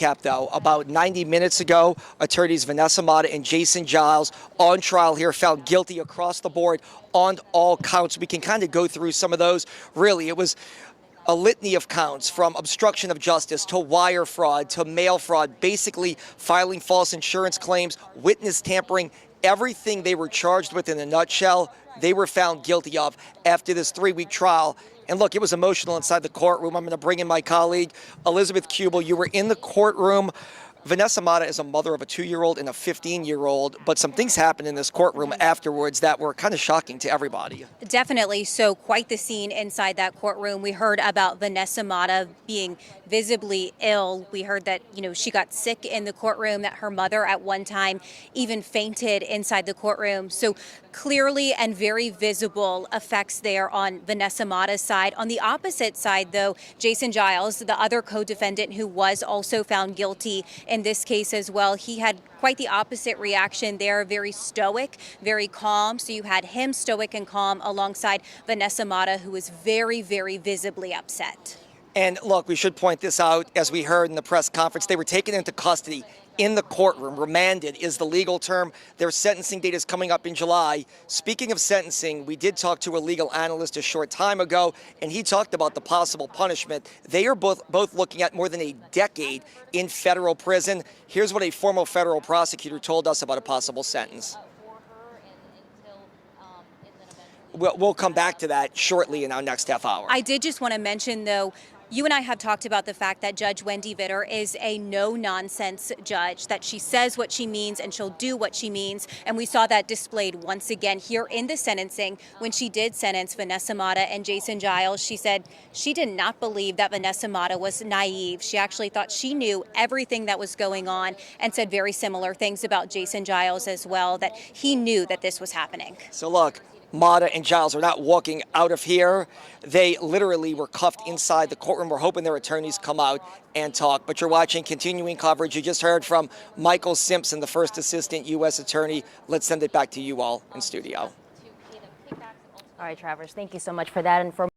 recap, though. About 90 minutes ago, attorneys Vanessa Motta and Jason Giles on trial here, found guilty across the board on all counts. We can kind of go through some of those. Really, it was a litany of counts, from obstruction of justice to wire fraud to mail fraud, basically filing false insurance claims, witness tampering. Everything they were charged with in a nutshell, they were found guilty of after this 3-week trial. And look, it was emotional inside the courtroom. I'm going to bring in my colleague, Elizabeth Kubel. You were in the courtroom. Vanessa Motta is a mother of a 2-year-old and a 15-year-old, but some things happened in this courtroom afterwards that were kind of shocking to everybody. Definitely. So quite the scene inside that courtroom. We heard about Vanessa Motta being visibly ill. We heard that, she got sick in the courtroom, that her mother at one time even fainted inside the courtroom. So clearly and very visible effects there on Vanessa Motta's side. On the opposite side, though, Jason Giles, the other co-defendant who was also found guilty in this case as well, he had quite the opposite reaction there, very stoic, very calm. So you had him stoic and calm alongside Vanessa Motta, who was very, very visibly upset. And look, we should point this out, as we heard in the press conference, they were taken into custody in the courtroom. Remanded is the legal term. Their sentencing date is coming up in July. Speaking of sentencing, we did talk to a legal analyst a short time ago, and he talked about the possible punishment. They are both looking at more than a decade in federal prison. Here's what a former federal prosecutor told us about a possible sentence. We'll come back to that shortly in our next half hour. I did just want to mention, though, you and I have talked about the fact that Judge Wendy Vitter is a no-nonsense judge, that she says what she means and she'll do what she means. And we saw that displayed once again here in the sentencing. When she did sentence Vanessa Motta and Jason Giles, she said she did not believe that Vanessa Motta was naive. She actually thought she knew everything that was going on, and said very similar things about Jason Giles as well, that he knew that this was happening. So look, Motta and Giles are not walking out of here. They literally were cuffed inside the courtroom. We're hoping their attorneys come out and talk. But you're watching continuing coverage. You just heard from Michael Simpson, the first assistant U.S. attorney. Let's send it back to you all in studio. All right, Travers, thank you so much for that. And for